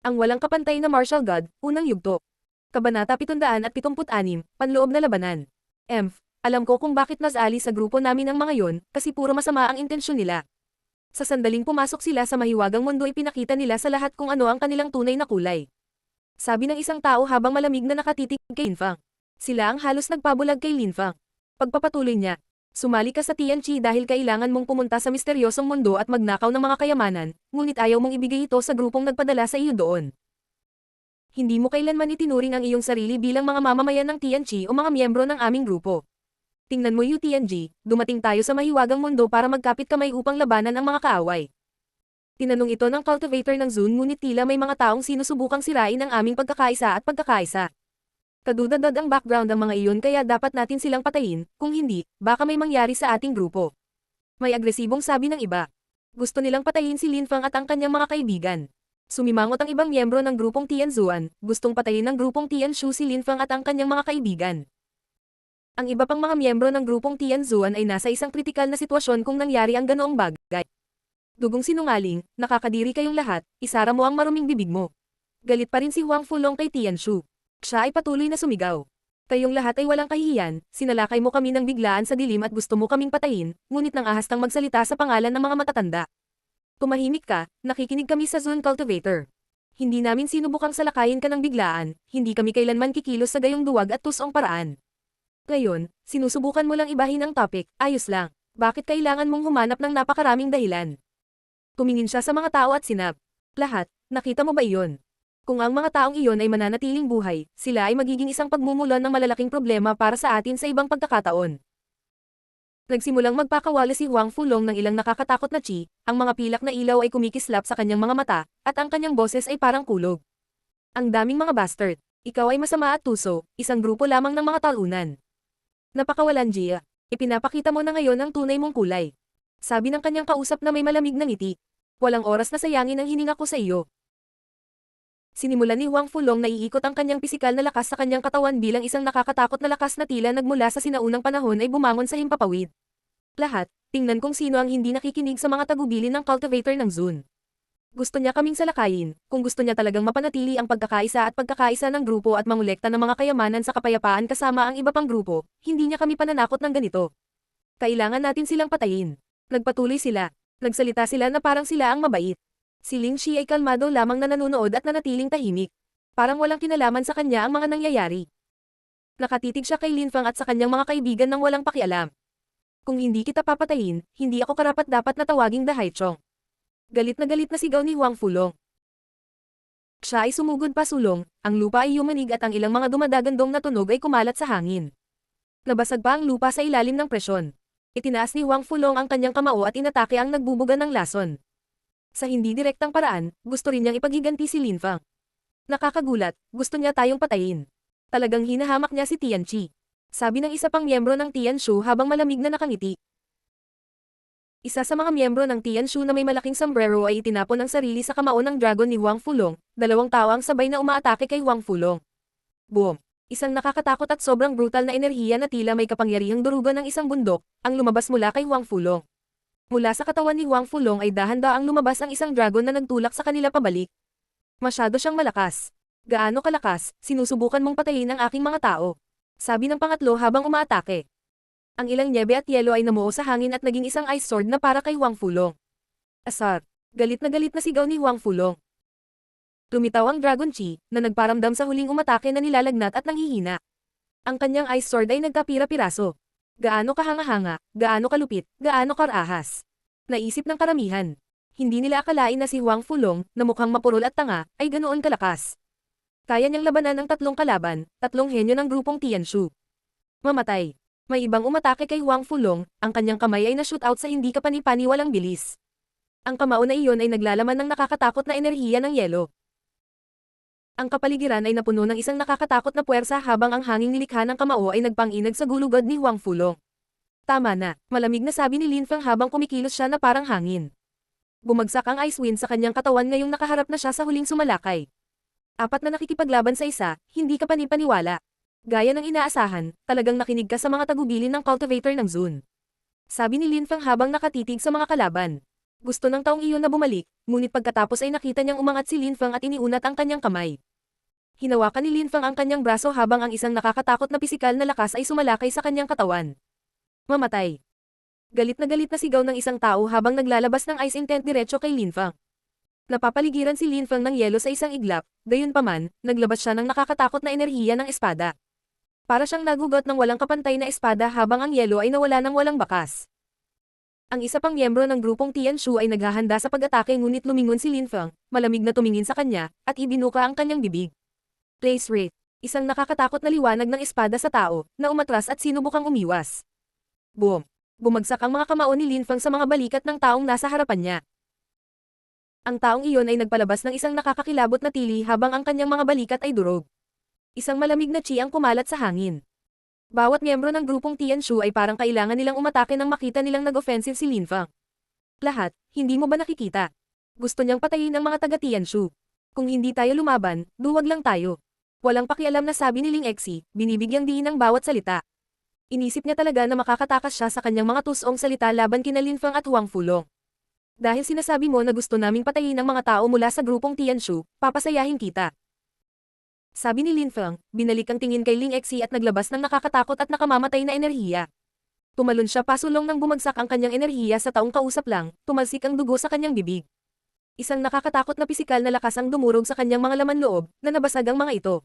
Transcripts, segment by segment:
Ang walang kapantay na martial god, unang yugto. Kabanata 776, Panloob na labanan. Alam ko kung bakit nasali sa grupo namin ang mga yon, kasi puro masama ang intensyon nila. Sa sandaling pumasok sila sa mahiwagang mundo ipinakita nila sa lahat kung ano ang kanilang tunay na kulay. Sabi ng isang tao habang malamig na nakatitig kay Linfang. Sila ang halos nagpabulag kay Linfang. Pagpapatuloy niya, sumali ka sa Tianqi dahil kailangan mong pumunta sa misteryosong mundo at magnakaw ng mga kayamanan, ngunit ayaw mong ibigay ito sa grupong nagpadala sa iyo doon. Hindi mo kailanman itinuring ang iyong sarili bilang mga mamamayan ng Tianqi o mga miyembro ng aming grupo. Tingnan mo yung Tianqi, dumating tayo sa mahiwagang mundo para magkapit kamay upang labanan ang mga kaaway. Tinanong ito ng cultivator ng Zun ngunit tila may mga taong sinusubukang sirain ang aming pagkakaisa at pagkakaisa. Kadudadad ang background ng mga iyon kaya dapat natin silang patayin, kung hindi, baka may mangyari sa ating grupo. May agresibong sabi ng iba. Gusto nilang patayin si Linfang at ang kanyang mga kaibigan. Sumimangot ang ibang miyembro ng grupong Tianzuan, gustong patayin ng grupong Tianshu si Linfang at ang kanyang mga kaibigan. Ang iba pang mga miyembro ng grupong Tianzuan ay nasa isang kritikal na sitwasyon kung nangyari ang ganoong bagay. Dugong sinungaling, nakakadiri kayong lahat, isara mo ang maruming bibig mo. Galit pa rin si Huang Fulong kay Tianshu. Siya ay patuloy na sumigaw. Kayong lahat ay walang kahihiyan, sinalakay mo kami ng biglaan sa dilim at gusto mo kaming patayin, ngunit nang ahas kang magsalita sa pangalan ng mga matatanda. Tumahimik ka, nakikinig kami sa Zun Cultivator. Hindi namin sinubukang salakayin ka ng biglaan, hindi kami kailanman kikilos sa gayong duwag at tusong paraan. Ngayon, sinusubukan mo lang ibahin ang topic, ayos lang. Bakit kailangan mong humanap ng napakaraming dahilan? Tumingin siya sa mga tao at sinab. Lahat, nakita mo ba iyon? Kung ang mga taong iyon ay mananatiling buhay, sila ay magiging isang pagmumulan ng malalaking problema para sa atin sa ibang pagkakataon. Nagsimulang magpakawala si Huang Fulong ng ilang nakakatakot na chi, ang mga pilak na ilaw ay kumikislap sa kanyang mga mata, at ang kanyang boses ay parang kulog. Ang daming mga bastard, ikaw ay masama at tuso, isang grupo lamang ng mga talunan. Napakawalan Jia, ipinapakita mo na ngayon ang tunay mong kulay. Sabi ng kanyang kausap na may malamig na ngiti. Walang oras na sayangin ang hininga ko sa iyo. Sinimulan ni Huang Fulong na iikot ang kanyang pisikal na lakas sa kanyang katawan bilang isang nakakatakot na lakas na tila nagmula sa sinaunang panahon ay bumangon sa himpapawid. Lahat, tingnan kung sino ang hindi nakikinig sa mga tagubilin ng cultivator ng Zun. Gusto niya kaming salakayin, kung gusto niya talagang mapanatili ang pagkakaisa at pagkakaisa ng grupo at mangolekta ng mga kayamanan sa kapayapaan kasama ang iba pang grupo, hindi niya kami pananakot ng ganito. Kailangan natin silang patayin. Nagpatuloy sila. Nagsalita sila na parang sila ang mabait. Si Ling Shi ay kalmado lamang na nanonood at nanatiling tahimik. Parang walang kinalaman sa kanya ang mga nangyayari. Nakatitig siya kay Linfang at sa kanyang mga kaibigan nang walang pakialam. Kung hindi kita papatayin, hindi ako karapat-dapat na tawaging The Haichong. Galit na sigaw ni Huang Fulong. Siya ay sumugod pa sulong, ang lupa ay yumanig at ang ilang mga dumadagandong na tunog ay kumalat sa hangin. Nabasag pa ang lupa sa ilalim ng presyon. Itinaas ni Huang Fulong ang kanyang kamao at inatake ang nagbubuga ng lason. Sa hindi direktang paraan, gusto rin niyang ipaghiganti si Linfang. Nakakagulat, gusto niya tayong patayin. Talagang hinahamak niya si Tianqi. Sabi ng isa pang miyembro ng Tianshu habang malamig na nakangiti. Isa sa mga miyembro ng Tianshu na may malaking sombrero ay itinapon ang sarili sa kamao ng dragon ni Huang Fulong, dalawang tao ang sabay na umaatake kay Huang Fulong. Boom! Isang nakakatakot at sobrang brutal na enerhiya na tila may kapangyarihang durugan ng isang bundok, ang lumabas mula kay Huang Fulong. Mula sa katawan ni Huang Fulong ay dahan-daang lumabas ang isang dragon na nagtulak sa kanila pabalik. Masyado siyang malakas. Gaano kalakas, sinusubukan mong patayin ang aking mga tao. Sabi ng pangatlo habang umaatake. Ang ilang nyebe at yelo ay namuo sa hangin at naging isang ice sword na para kay Huang Fulong. Asar. Galit na sigaw ni Huang Fulong. Lumitaw ang Dragon Chi, na nagparamdam sa huling umatake na nilalagnat at nanghihina. Ang kanyang ice sword ay nagkapira-piraso. Gaano kahanga-hanga, gaano kalupit, gaano karahas. Naisip ng karamihan. Hindi nila akalain na si Huang Fulong, na mukhang mapurol at tanga, ay ganoon kalakas. Kaya niyang labanan ang tatlong kalaban, tatlong henyo ng grupong Tianshu. Mamatay. May ibang umatake kay Huang Fulong, ang kanyang kamay ay na-shoot out sa hindi kapani-paniwalang bilis. Ang kamao na iyon ay naglalaman ng nakakatakot na enerhiya ng yelo. Ang kapaligiran ay napuno ng isang nakakatakot na puwersa habang ang hanging nilikha ng kamao ay nagpanginag sa gulugod ni Huang Fulong. Tama na, malamig na sabi ni Linfang habang kumikilos siya na parang hangin. Bumagsak ang ice wind sa kanyang katawan ngayong nakaharap na siya sa huling sumalakay. Apat na nakikipaglaban sa isa, hindi ka panipaniwala. Gaya ng inaasahan, talagang nakinig ka sa mga tagubilin ng cultivator ng Zun. Sabi ni Linfang habang nakatitig sa mga kalaban. Gusto ng taong iyon na bumalik, ngunit pagkatapos ay nakita niyang umangat si Lin Feng at iniunat ang kanyang kamay. Hinawakan ni Lin Feng ang kanyang braso habang ang isang nakakatakot na pisikal na lakas ay sumalakay sa kanyang katawan. Mamatay. Galit na sigaw ng isang tao habang naglalabas ng ice intent diretso kay Lin Feng. Napapaligiran si Lin Feng ng yelo sa isang iglap, gayunpaman, naglabas siya ng nakakatakot na enerhiya ng espada. Para siyang nagugot ng walang kapantay na espada habang ang yelo ay nawala ng walang bakas. Ang isa pang miyembro ng grupong Tianshu ay naghahanda sa pag-atake ngunit lumingon si Lin Feng, malamig na tumingin sa kanya, at ibinuka ang kanyang bibig. Place rate. Isang nakakatakot na liwanag ng espada sa tao, na umatras at sinubukang umiwas. Boom! Bumagsak ang mga kamao ni Lin Feng sa mga balikat ng taong nasa harapan niya. Ang taong iyon ay nagpalabas ng isang nakakakilabot na tili habang ang kanyang mga balikat ay durog. Isang malamig na chi ang kumalat sa hangin. Bawat miyembro ng grupong Tianshu ay parang kailangan nilang umatake nang makita nilang nag-offensive si Lin Feng. Lahat, hindi mo ba nakikita? Gusto niyang patayin ang mga taga-Tianshu. Kung hindi tayo lumaban, duwag lang tayo. Walang pakialam na sabi ni Ling Exi, binibigyang diin ang bawat salita. Inisip niya talaga na makakatakas siya sa kanyang mga tusong salita laban kina Lin Feng at Huang Fulong. Dahil sinasabi mo na gusto naming patayin ang mga tao mula sa grupong Tianshu, papasayahin kita. Sabi ni Lin Feng, binalik ang tingin kay Ling Exi at naglabas ng nakakatakot at nakamamatay na enerhiya. Tumalon siya pasulong nang bumagsak ang kanyang enerhiya sa taong kausap lang, tumalsik ang dugo sa kanyang bibig. Isang nakakatakot na pisikal na lakas ang dumurog sa kanyang mga laman loob, na nabasag ang mga ito.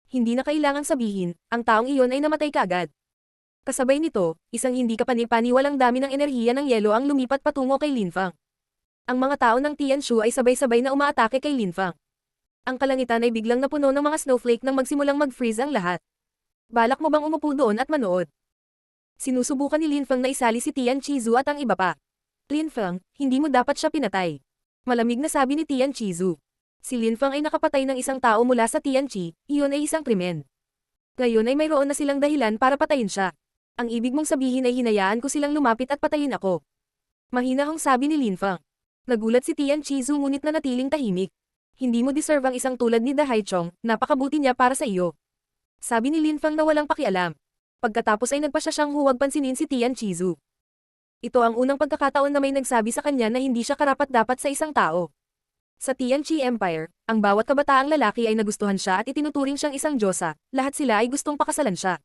Hindi na kailangang sabihin, ang taong iyon ay namatay kaagad. Kasabay nito, isang hindi kapani-paniwalang dami ng enerhiya ng yelo ang lumipat patungo kay Lin Feng. Ang mga tao ng Tianshu ay sabay-sabay na umaatake kay Lin Feng. Ang kalangitan ay biglang napuno ng mga snowflake nang magsimulang mag-freeze ang lahat. Balak mo bang umupo doon at manood? Sinusubukan ni Lin Feng na isali si Tian Chizu at ang iba pa. Lin Feng, hindi mo dapat siya pinatay. Malamig na sabi ni Tian Chizu. Si Lin Feng ay nakapatay ng isang tao mula sa Tianchi, iyon ay isang krimen. Ngayon ay mayroon na silang dahilan para patayin siya. Ang ibig mong sabihin ay hinayaan ko silang lumapit at patayin ako. Mahinahong sabi ni Lin Feng. Nagulat si Tian Chizu ngunit nanatiling tahimik. Hindi mo deserve ang isang tulad ni Dahai Chong, napakabuti niya para sa iyo. Sabi ni Lin Feng na walang pakialam. Pagkatapos ay nagpasya siyang huwag pansinin si Tian Chizu. Ito ang unang pagkakataon na may nagsabi sa kanya na hindi siya karapat-dapat sa isang tao. Sa Tianchi Empire, ang bawat kabataang lalaki ay nagustuhan siya at itinuturing siyang isang diyosa, lahat sila ay gustong pakasalan siya.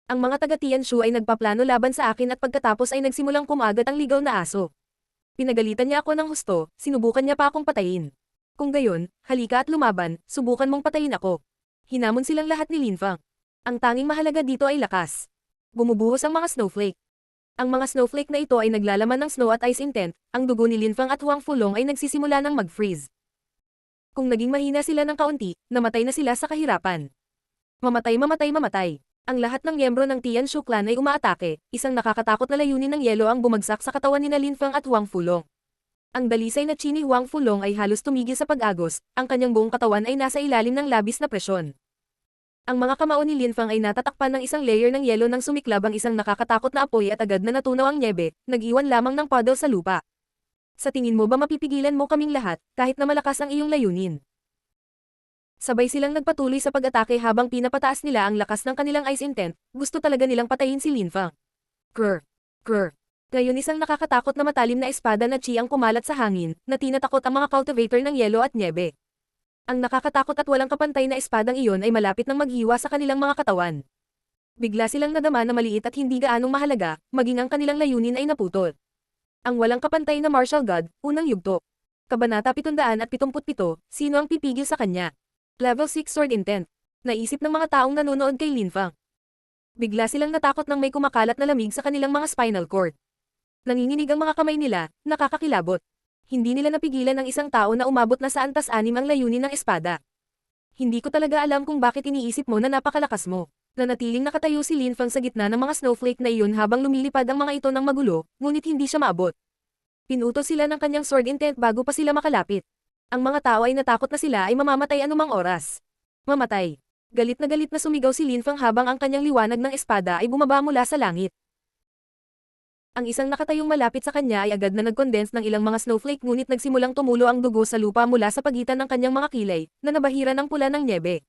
Ang mga taga-Tianshu ay nagpaplano laban sa akin at pagkatapos ay nagsimulang kumagat ang ligaw na aso. Pinagalitan niya ako ng husto, sinubukan niya pa akong patayin. Kung gayon, halika at lumaban, subukan mong patayin ako. Hinamon silang lahat ni Lin Feng. Ang tanging mahalaga dito ay lakas. Bumubuhos ang mga snowflake. Ang mga snowflake na ito ay naglalaman ng snow at ice intent, ang dugo ni Lin Feng at Huang Fulong ay nagsisimula ng mag-freeze. Kung naging mahina sila ng kaunti, namatay na sila sa kahirapan. Mamatay. Ang lahat ng miyembro ng Tianshu clan ay umaatake, isang nakakatakot na layunin ng yelo ang bumagsak sa katawan ni Lin Feng at Huang Fulong. Ang dalisay na chi ni Huang Fulong ay halos tumigil sa pag-agos, ang kanyang buong katawan ay nasa ilalim ng labis na presyon. Ang mga kamao ni Lin Feng ay natatakpan ng isang layer ng yelo nang sumiklab ang isang nakakatakot na apoy at agad na natunaw ang nyebe, nag-iwan lamang ng puddle sa lupa. Sa tingin mo ba mapipigilan mo kaming lahat, kahit na malakas ang iyong layunin? Sabay silang nagpatuloy sa pag-atake habang pinapataas nila ang lakas ng kanilang ice intent, gusto talaga nilang patayin si Lin Feng. Grr. Ngayon isang nakakatakot na matalim na espada na chi ang kumalat sa hangin, na tinatakot ang mga cultivator ng yelo at nyebe. Ang nakakatakot at walang kapantay na espadang iyon ay malapit nang maghiwa sa kanilang mga katawan. Bigla silang nadama na maliit at hindi gaanong mahalaga, maging ang kanilang layunin ay naputol. Ang walang kapantay na martial god, unang yugto. Kabanata 777, sino ang pipigil sa kanya? Level 6 Sword Intent. Naisip ng mga taong nanonood kay Lin Feng. Bigla silang natakot nang may kumakalat na lamig sa kanilang mga spinal cord. Nanginginig ang mga kamay nila, nakakakilabot. Hindi nila napigilan ang isang tao na umabot na sa antas-anim ang layunin ng espada. Hindi ko talaga alam kung bakit iniisip mo na napakalakas mo. Nanatiling nakatayo si Lin Feng sa gitna ng mga snowflake na iyon habang lumilipad ang mga ito ng magulo, ngunit hindi siya maabot. Pinuto sila ng kanyang sword intent bago pa sila makalapit. Ang mga tao ay natakot na sila ay mamamatay anumang oras. Mamatay. Galit na sumigaw si Lin Feng habang ang kanyang liwanag ng espada ay bumaba mula sa langit. Ang isang nakatayong malapit sa kanya ay agad na nag-condense ng ilang mga snowflake ngunit nagsimulang tumulo ang dugo sa lupa mula sa pagitan ng kanyang mga kilay, na nabahira ng pula ng nyebe.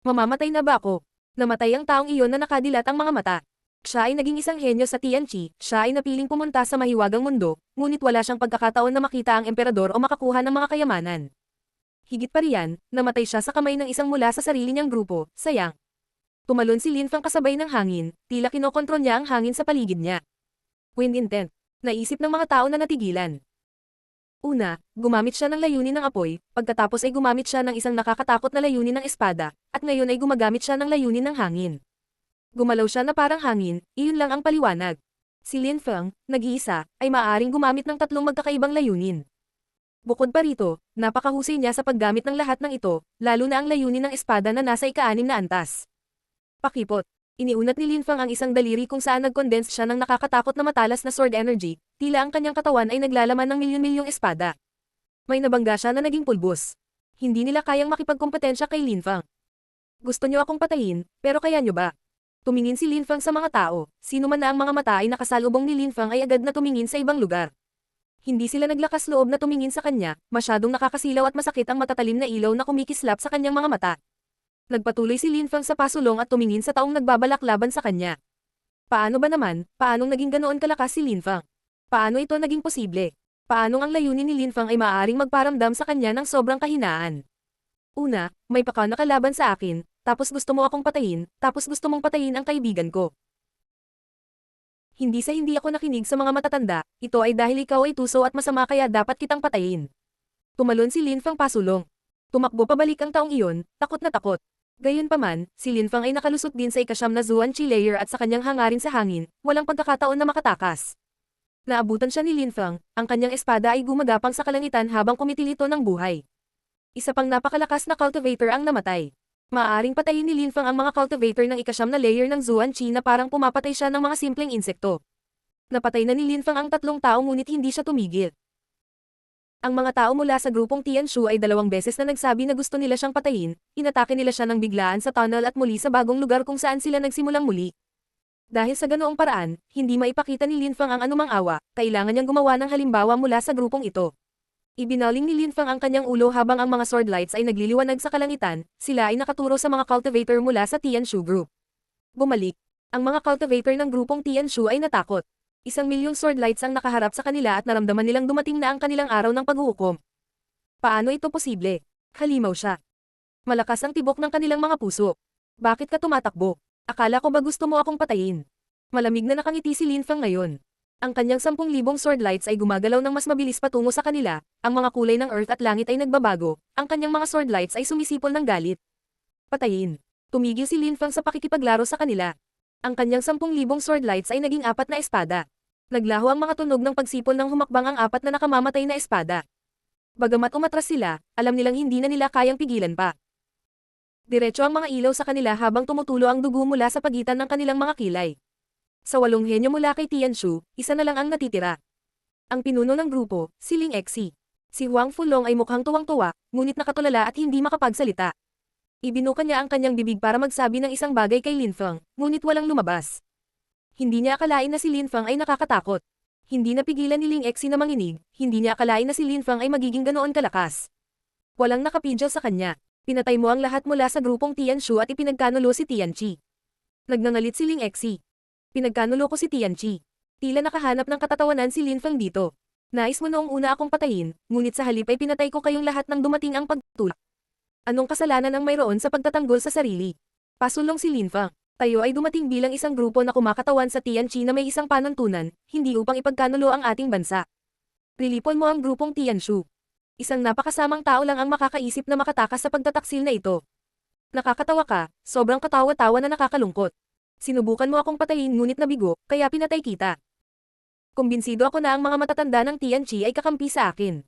Mamamatay na ba ako? Namatay ang taong iyon na nakadilat ang mga mata. Siya ay naging isang henyo sa Tianqi, siya ay napiling pumunta sa mahiwagang mundo, ngunit wala siyang pagkakataon na makita ang emperador o makakuha ng mga kayamanan. Higit pa riyan, namatay siya sa kamay ng isang mula sa sarili niyang grupo, sayang. Tumalon si Lin Fang kasabay ng hangin, tila kinokontrol niya ang hangin sa paligid niya. Wind intent. Naisip ng mga tao na natigilan. Una, gumamit siya ng layunin ng apoy, pagkatapos ay gumamit siya ng isang nakakatakot na layunin ng espada, at ngayon ay gumagamit siya ng layunin ng hangin. Gumalaw siya na parang hangin, iyon lang ang paliwanag. Si Lin Feng, nag-iisa, ay maaaring gumamit ng tatlong magkakaibang layunin. Bukod pa rito, napakahusay niya sa paggamit ng lahat ng ito, lalo na ang layunin ng espada na nasa ika-6 na antas. Pakipot. Iniunat ni Lin Feng ang isang daliri kung saan nag-condense siya ng nakakatakot na matalas na sword energy, tila ang kanyang katawan ay naglalaman ng milyon-milyong espada. May nabangga siya na naging pulbos. Hindi nila kayang makipagkompetensya kay Lin Feng. Gusto niyo akong patayin, pero kaya niyo ba? Tumingin si Lin Feng sa mga tao, sino man na ang mga mata ay nakasalubong ni Lin Feng ay agad na tumingin sa ibang lugar. Hindi sila naglakas loob na tumingin sa kanya, masyadong nakakasilaw at masakit ang matatalim na ilaw na kumikislap sa kanyang mga mata. Nagpatuloy si Lin Feng sa pasulong at tumingin sa taong nagbabalak laban sa kanya. Paano ba naman, paanong naging ganoon kalakas si Lin Feng? Paano ito naging posible? Paanong ang layunin ni Lin Feng ay maaaring magparamdam sa kanya ng sobrang kahinaan? Una, may paka nakalaban sa akin, tapos gusto mo akong patayin, tapos gusto mong patayin ang kaibigan ko. Hindi ako nakinig sa mga matatanda, ito ay dahil ikaw ay tuso at masama kaya dapat kitang patayin. Tumalon si Lin Feng pasulong. Tumakbo pabalik ang taong iyon, takot na takot. Gayunpaman, si Lin Feng ay nakalusot din sa ika-9 na Zuan-Chi layer at sa kanyang hangarin sa hangin, walang pagkakataon na makatakas. Naabutan siya ni Lin Feng, ang kanyang espada ay gumagapang sa kalangitan habang kumitilito ng buhay. Isa pang napakalakas na cultivator ang namatay. Maaaring patayin ni Lin Feng ang mga cultivator ng ika-9 na layer ng Zuan-Chi na parang pumapatay siya ng mga simpleng insekto. Napatay na ni Lin Feng ang 3 tao ngunit hindi siya tumigil. Ang mga tao mula sa grupong Tianshu ay 2 beses na nagsabi na gusto nila siyang patayin, inatake nila siya ng biglaan sa tunnel at muli sa bagong lugar kung saan sila nagsimulang muli. Dahil sa ganoong paraan, hindi maipakita ni Lin Feng ang anumang awa, kailangan niyang gumawa ng halimbawa mula sa grupong ito. Ibinaling ni Lin Feng ang kanyang ulo habang ang mga sword lights ay nagliliwanag sa kalangitan, sila ay nakaturo sa mga cultivator mula sa Tianshu group. Bumalik. Ang mga cultivator ng grupong Tianshu ay natakot. 1,000,000 sword lights ang nakaharap sa kanila at naramdaman nilang dumating na ang kanilang araw ng paghuhukom. Paano ito posible? Halimaw siya. Malakas ang tibok ng kanilang mga puso. Bakit ka tumatakbo? Akala ko ba gusto mo akong patayin? Malamig na nakangiti si Lin Feng ngayon. Ang kanyang 10,000 sword lights ay gumagalaw ng mas mabilis patungo sa kanila, ang mga kulay ng earth at langit ay nagbabago, ang kanyang mga sword lights ay sumisipol ng galit. Patayin. Tumigil si Lin Feng sa pakikipaglaro sa kanila. Ang kanyang 10,000 sword lights ay naging 4 na espada. Naglaho ang mga tunog ng pagsipol ng humakbang ang 4 na nakamamatay na espada. Bagamat umatras sila, alam nilang hindi na nila kayang pigilan pa. Diretso ang mga ilaw sa kanila habang tumutulo ang dugo mula sa pagitan ng kanilang mga kilay. Sa 8 henyo mula kay Tianshu, 1 na lang ang natitira. Ang pinuno ng grupo, si Ling Exi. Si Huang Fulong ay mukhang tuwang-tuwa, ngunit nakatulala at hindi makapagsalita. Ibinuka niya ang kanyang bibig para magsabi ng isang bagay kay Lin Feng, ngunit walang lumabas. Hindi niya akalain na si Lin Feng ay nakakatakot. Hindi napigilan ni Ling Exi na manginig, hindi niya akalain na si Lin Feng ay magiging ganoon kalakas. Walang nakapidyo sa kanya. Pinatay mo ang lahat mula sa grupong Tianshu at ipinagkanulo si Tianqi. Nagnangalit si Ling Exi. Pinagkanulo ko si Tianqi. Tila nakahanap ng katatawanan si Lin Feng dito. Nais mo noong una akong patayin, ngunit sa halip ay pinatay ko kayong lahat nang dumating ang pagtulak. Anong kasalanan ang mayroon sa pagtatanggol sa sarili? Pasulong si Lin Feng. Tayo ay dumating bilang isang grupo na kumakatawan sa Tianqi na may isang panuntunan, hindi upang ipagkanulo ang ating bansa. Rilipon mo ang grupong Tianshu. Isang napakasamang tao lang ang makakaisip na makatakas sa pagtataksil na ito. Nakakatawa ka, sobrang katawa-tawa na nakakalungkot. Sinubukan mo akong patayin ngunit nabigo, kaya pinatay kita. Kumbinsido ako na ang mga matatanda ng Tianqi ay kakampi sa akin.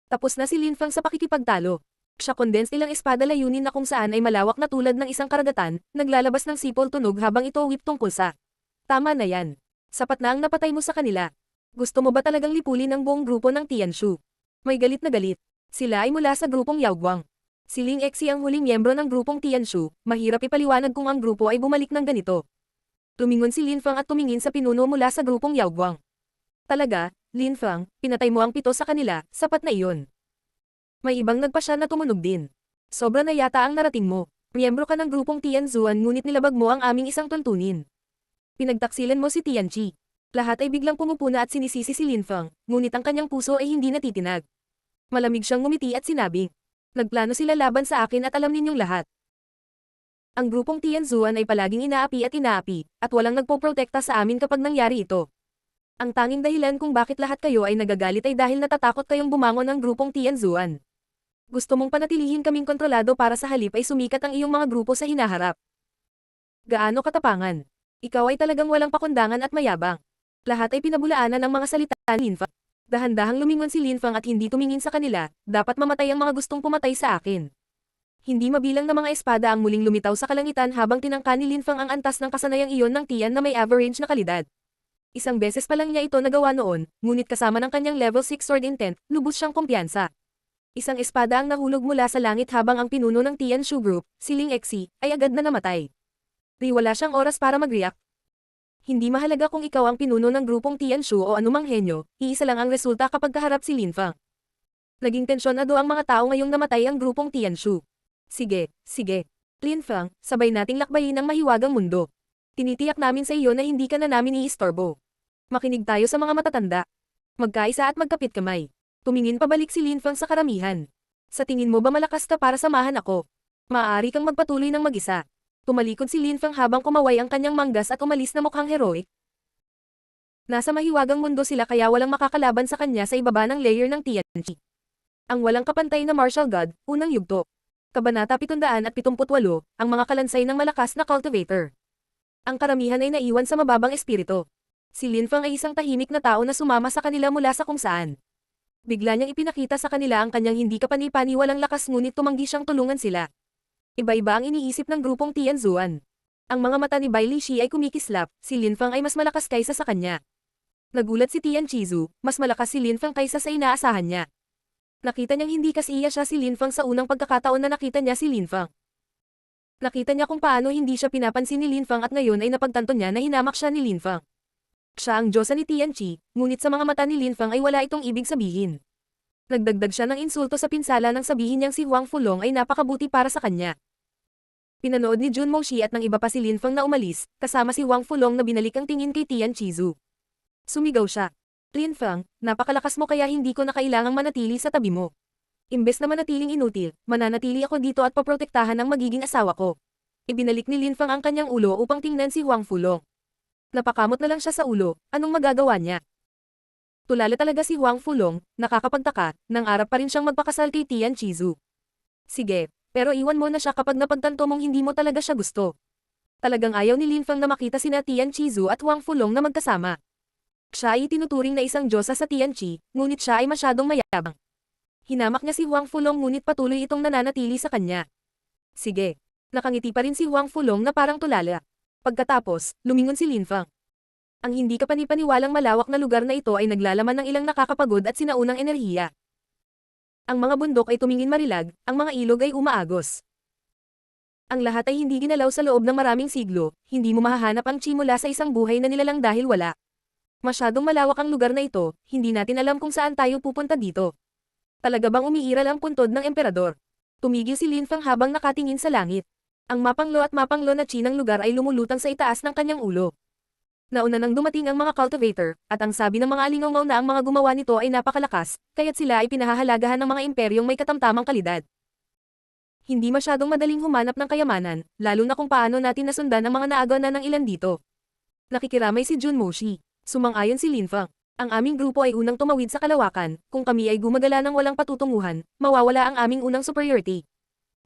Tapos na si Lin Feng sa pakikipagtalo. Siya condensed ilang espada layunin na kung saan ay malawak na tulad ng isang karagatan, naglalabas ng sipol tunog habang ito whip tungkol sa. Tama na yan. Sapat na ang napatay mo sa kanila. Gusto mo ba talagang lipulin ang buong grupo ng Tianshu? May galit na galit. Sila ay mula sa grupong Yaoguang. Si Ling Exi ang huling miyembro ng grupong Tianshu, mahirap ipaliwanag kung ang grupo ay bumalik ng ganito. Tumingon si Lin Feng at tumingin sa pinuno mula sa grupong Yaoguang. Talaga, Lin Feng, pinatay mo ang 7 sa kanila, sapat na iyon. May ibang nagpasya na tumunog din. Sobra na yata ang narating mo. Miyembro ka ng grupong Tianzuan ngunit nilabag mo ang aming isang tuntunin. Pinagtaksilan mo si Tianqi. Lahat ay biglang pumupuna at sinisisi si Lin Feng, ngunit ang kanyang puso ay hindi natitinag. Malamig siyang ngumiti at sinabi, nagplano sila laban sa akin at alam ninyong lahat. Ang grupong Tianzuan ay palaging inaapi at walang nagpoprotekta sa amin kapag nangyari ito. Ang tanging dahilan kung bakit lahat kayo ay nagagalit ay dahil natatakot kayong bumangon ng grupong Tianzuan. Gusto mong panatilihin kaming kontrolado para sa halip ay sumikat ang iyong mga grupo sa hinaharap. Gaano katapangan? Ikaw ay talagang walang pakundangan at mayabang. Lahat ay pinabulaanan ng mga salita ni Lin Feng. Dahan-dahang lumingon si Lin Feng at hindi tumingin sa kanila, dapat mamatay ang mga gustong pumatay sa akin. Hindi mabilang na mga espada ang muling lumitaw sa kalangitan habang tinangka ni Lin Feng ang antas ng kasanayang iyon ng Tian na may average na kalidad. Isang beses pa lang niya ito nagawa noon, ngunit kasama ng kanyang level 6 sword intent, lubos siyang kumpiyansa. Isang espada ang nahulog mula sa langit habang ang pinuno ng Tian Shu Group, si Ling Exi, ay agad na namatay. Wala siyang oras para mag-react. Hindi mahalaga kung ikaw ang pinuno ng grupong Tianshu o anumang henyo, iisa lang ang resulta kapag kaharap si Lin Feng. Naging tensyonado ang mga tao ngayong namatay ang grupong Tianshu. Sige, sige. Lin Feng, sabay nating lakbayin ang mahiwagang mundo. Tinitiyak namin sa iyo na hindi ka na namin iistorbo. Makinig tayo sa mga matatanda. Magkaisa at magkapit kamay. Tumingin pabalik si Lin Feng sa karamihan. Sa tingin mo ba malakas ka para samahan ako? Maaari kang magpatuloy ng mag-isa. Tumalikod si Lin Feng habang kumaway ang kanyang manggas at umalis na mukhang heroic. Nasa mahiwagang mundo sila kaya walang makakalaban sa kanya sa ibaba ng layer ng Tianqi. Ang walang kapantay na martial god, unang yugto. Kabanata 778, ang mga kalansay ng malakas na cultivator. Ang karamihan ay naiwan sa mababang espiritu. Si Lin Feng ay isang tahimik na tao na sumama sa kanila mula sa kung saan. Bigla niyang ipinakita sa kanila ang kanyang hindi kapani-paniwalang lakas ngunit tumanggi siyang tulungan sila. Iba-iba ang iniisip ng grupong Tianzuan. Ang mga mata ni Bai Lishi ay kumikislap, si Lin Feng ay mas malakas kaysa sa kanya. Nagulat si Tian Chizu, mas malakas si Lin Feng kaysa sa inaasahan niya. Nakita niyang hindi kasiya siya si Lin Feng sa unang pagkakataon na nakita niya si Lin Feng. Nakita niya kung paano hindi siya pinapansin ni Lin Feng at ngayon ay napagtanto niya na hinamak siya ni Lin Feng. Siya ang diyosa ni Tianqi, ngunit sa mga mata ni Lin Feng ay wala itong ibig sabihin. Nagdagdag siya ng insulto sa pinsala nang sabihin niyang si Huang Fulong ay napakabuti para sa kanya. Pinanood ni Jun Moshi at ng iba pa si Lin Feng na umalis, kasama si Huang Fulong na binalik ang tingin kay Tian Chizu. Sumigaw siya. Lin Feng, napakalakas mo kaya hindi ko na kailangang manatili sa tabi mo. Imbes na manatiling inutil, mananatili ako dito at poprotektahan ang magiging asawa ko. Ibinalik ni Lin Feng ang kanyang ulo upang tingnan si Huang Fulong. Napakamot na lang siya sa ulo, anong magagawa niya? Tulala talaga si Huang Fulong, nakakapagtaka, nang arap pa rin siyang magpakasal kay Tian Chizu. Sige, pero iwan mo na siya kapag napagtanto mong hindi mo talaga siya gusto. Talagang ayaw ni Lin Feng na makita sina Tian Chizu at Huang Fulong na magkasama. Siya ay tinuturing na isang diyosa sa Tianqi, ngunit siya ay masyadong mayabang. Hinamak niya si Huang Fulong ngunit patuloy itong nananatili sa kanya. Sige. Nakangiti pa rin si Huang Fulong na parang tulala. Pagkatapos, lumingon si Lin Feng. Ang hindi kapani-paniwalang malawak na lugar na ito ay naglalaman ng ilang nakakapagod at sinaunang enerhiya. Ang mga bundok ay tumingin marilag, ang mga ilog ay umaagos. Ang lahat ay hindi ginalaw sa loob ng maraming siglo, hindi mo mahahanap ang chi mula sa isang buhay na nilalang dahil wala. Masyadong malawak ang lugar na ito, hindi natin alam kung saan tayo pupunta dito. Talaga bang umiiral ang puntod ng emperador? Tumigil si Lin Feng habang nakatingin sa langit. Ang mapanglo na chi ng lugar ay lumulutang sa itaas ng kanyang ulo. Nauna nang dumating ang mga cultivator, at ang sabi ng mga alingaw na ang mga gumawa nito ay napakalakas, kaya't sila ay pinahahalagahan ng mga imperyong may katamtamang kalidad. Hindi masyadong madaling humanap ng kayamanan, lalo na kung paano natin nasundan ang mga naagaw na ng ilan dito. Nakikiramay si Jun Moshi. Sumang-ayon si Lin Feng. Ang aming grupo ay unang tumawid sa kalawakan, kung kami ay gumagala ng walang patutunguhan, mawawala ang aming unang superiority.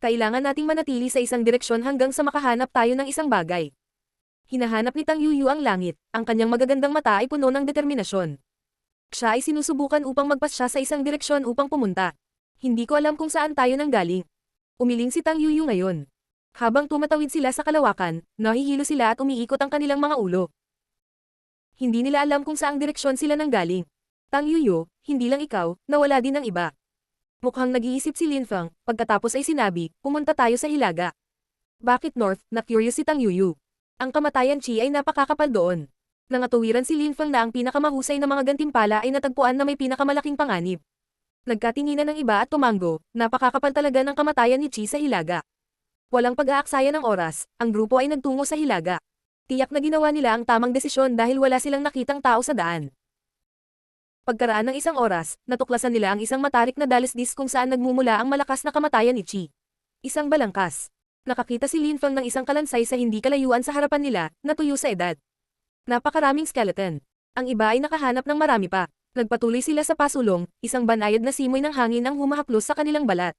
Kailangan nating manatili sa isang direksyon hanggang sa makahanap tayo ng isang bagay. Hinahanap ni Tang Yuyu ang langit, ang kanyang magagandang mata ay puno ng determinasyon. Siya ay sinusubukan upang magpasya sa isang direksyon upang pumunta. Hindi ko alam kung saan tayo nanggaling. Umiling si Tang Yuyu ngayon. Habang tumatawid sila sa kalawakan, nahihilo sila at umiikot ang kanilang mga ulo. Hindi nila alam kung saang direksyon sila nanggaling. Tang Yuyu, hindi lang ikaw, nawala din ang iba. Mukhang nag-iisip si Lin Feng, pagkatapos ay sinabi, pumunta tayo sa Hilaga. Bakit North? Na-curious si Tang Yuyu. Ang kamatayan chi ay napakakapal doon. Nangatuwiran si Lin Feng na ang pinakamahusay na mga gantimpala ay natagpuan na may pinakamalaking panganib. Nagkatinginan ng iba at tumanggo, napakakapal talaga ng kamatayan ni Chi sa Hilaga. Walang pag-aaksaya ng oras, ang grupo ay nagtungo sa Hilaga. Tiyak na ginawa nila ang tamang desisyon dahil wala silang nakitang tao sa daan. Pagkaraan ng isang oras, natuklasan nila ang isang matarik na dalisdis kung saan nagmumula ang malakas na kamatayan ni Chi. Isang balangkas. Nakakita si Lin Feng ng isang kalansay sa hindi kalayuan sa harapan nila, na tuyo sa edad. Napakaraming skeleton. Ang iba ay nakahanap ng marami pa. Nagpatuloy sila sa pasulong, isang banayad na simoy ng hangin ang humahaplos sa kanilang balat.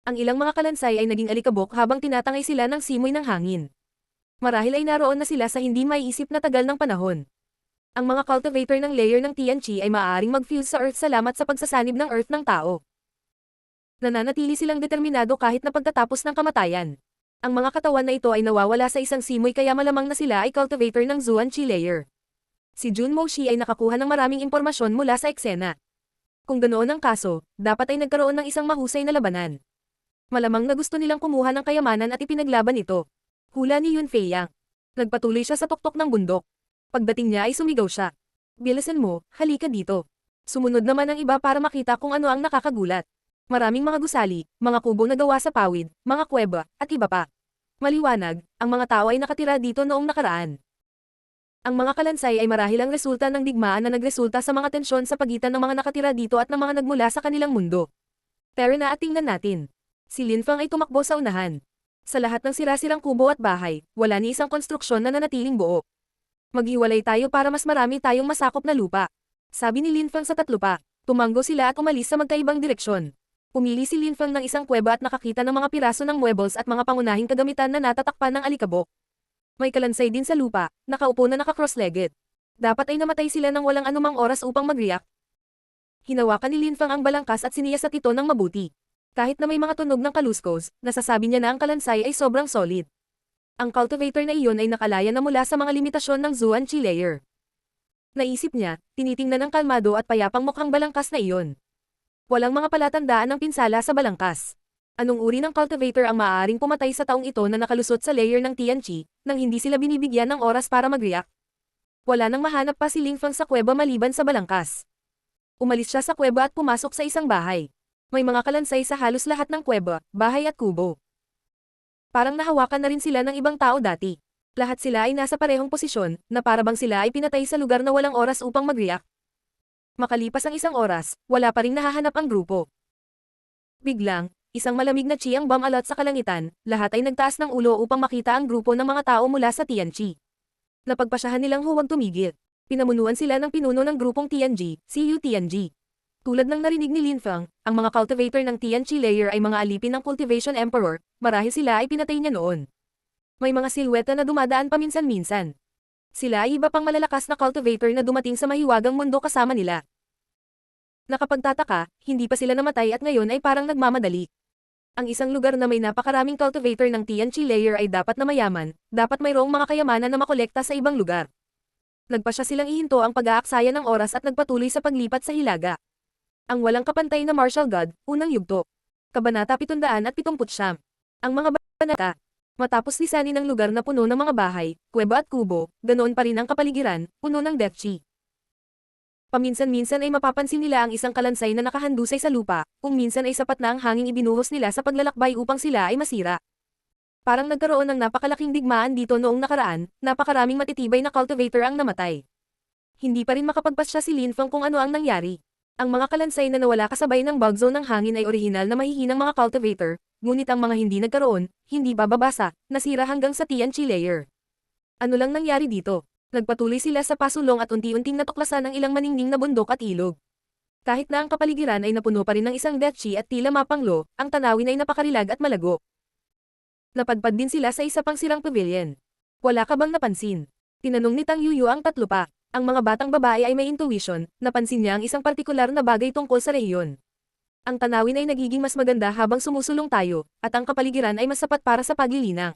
Ang ilang mga kalansay ay naging alikabok habang tinatangay sila ng simoy ng hangin. Marahil ay naroon na sila sa hindi maiisip na tagal ng panahon. Ang mga cultivator ng layer ng Tianqi ay maaaring mag-fuse sa Earth salamat sa pagsasanib ng Earth ng tao. Nananatili silang determinado kahit na pagtatapos ng kamatayan. Ang mga katawan na ito ay nawawala sa isang simoy kaya malamang na sila ay cultivator ng Zuanqi layer. Si Jun Moshi ay nakakuha ng maraming impormasyon mula sa eksena. Kung ganoon ang kaso, dapat ay nagkaroon ng isang mahusay na labanan. Malamang na gusto nilang kumuha ng kayamanan at ipinaglaban ito. Hula ni Yun Feiyang. Nagpatuloy siya sa tuktok ng bundok. Pagdating niya ay sumigaw siya. Bilisan mo, halika dito. Sumunod naman ang iba para makita kung ano ang nakakagulat. Maraming mga gusali, mga kubo na gawa sa pawid, mga kuweba, at iba pa. Maliwanag, ang mga tao ay nakatira dito noong nakaraan. Ang mga kalansay ay marahil ang resulta ng digmaan na nagresulta sa mga tensyon sa pagitan ng mga nakatira dito at ng mga nagmula sa kanilang mundo. Tara na at tingnan natin. Si Lin Feng ay tumakbo sa unahan. Sa lahat ng sira-sirang kubo at bahay, wala ni isang konstruksyon na nanatiling buo. Maghiwalay tayo para mas marami tayong masakop na lupa. Sabi ni Lin Feng sa tatlo pa. Tumanggo sila at umalis sa magkaibang direksyon. Pumili si Lin Feng ng isang kuweba at nakakita ng mga piraso ng muebles at mga pangunahing kagamitan na natatakpan ng alikabok. May kalansay din sa lupa, nakaupo na naka-cross-legged. Dapat ay namatay sila ng walang anumang oras upang mag-react. Hinawakan ni Lin Feng ang balangkas at siniyasat ito ng mabuti. Kahit na may mga tunog ng kaluskos, nasasabi niya na ang kalansay ay sobrang solid. Ang cultivator na iyon ay nakalaya na mula sa mga limitasyon ng Zuanqi layer. Naisip niya, tinitingnan ng kalmado at payapang mukhang balangkas na iyon. Walang mga palatandaan ng pinsala sa balangkas. Anong uri ng cultivator ang maaaring pumatay sa taong ito na nakalusot sa layer ng Tianqi, nang hindi sila binibigyan ng oras para mag-react? Wala nang mahanap pa si Lin Feng sa kuweba maliban sa balangkas. Umalis siya sa kuweba at pumasok sa isang bahay. May mga kalansay sa halos lahat ng kuweba, bahay at kubo. Parang nahawakan na rin sila ng ibang tao dati. Lahat sila ay nasa parehong posisyon, na parabang sila ay pinatay sa lugar na walang oras upang mag-react. Makalipas ang isang oras, wala pa ring nahahanap ang grupo. Biglang, isang malamig na chi ang bumalot sa kalangitan, lahat ay nagtaas ng ulo upang makita ang grupo ng mga tao mula sa Tianqi. Napagpasyahan nilang huwag tumigil. Pinamunuan sila ng pinuno ng grupong Tianqi, si Yu Tianqi. Tulad ng narinig ni Lin Feng, ang mga cultivator ng Tianqi layer ay mga alipin ng Cultivation Emperor, marahil sila ay pinatay niya noon. May mga silweta na dumadaan paminsan-minsan. Sila ay iba pang malalakas na cultivator na dumating sa mahiwagang mundo kasama nila. Nakapagtataka, hindi pa sila namatay at ngayon ay parang nagmamadali. Ang isang lugar na may napakaraming cultivator ng Tianqi layer ay dapat na mayaman, dapat mayroong mga kayamanan na makolekta sa ibang lugar. Nagpasya silang ihinto ang pag-aaksaya ng oras at nagpatuloy sa paglipat sa hilaga. Ang walang kapantay na martial god, unang yugto. Kabanata 779. Ang mga banata. Matapos lisanin ang lugar na puno ng mga bahay, kuweba at kubo, ganoon pa rin ang kapaligiran, puno ng death chi. Paminsan-minsan ay mapapansin nila ang isang kalansay na nakahandusay sa lupa, kung minsan ay sapat na ang hangin ibinuhos nila sa paglalakbay upang sila ay masira. Parang nagkaroon ng napakalaking digmaan dito noong nakaraan, napakaraming matitibay na cultivator ang namatay. Hindi pa rin makapagpasya si Lin Feng kung ano ang nangyari. Ang mga kalansay na nawala kasabay ng bug zone ng hangin ay orihinal na mahihinang mga cultivator, ngunit ang mga hindi nagkaroon, hindi bababasa, nasira hanggang sa Tianqi layer. Ano lang nangyari dito? Nagpatuloy sila sa pasulong at unti-unting natuklasan ang ilang maningning na bundok at ilog. Kahit na ang kapaligiran ay napuno pa rin ng isang death chi at tila mapanglo, ang tanawin ay napakarilag at malago. Napadpad din sila sa isa pang sirang pavilion. Wala ka bang napansin? Tinanong ni Tang Yuyu ang tatlo pa. Ang mga batang babae ay may intuition, napansin niya ang isang partikular na bagay tungkol sa rehiyon. Ang tanawin ay nagiging mas maganda habang sumusulong tayo, at ang kapaligiran ay mas sapat para sa paglilinang.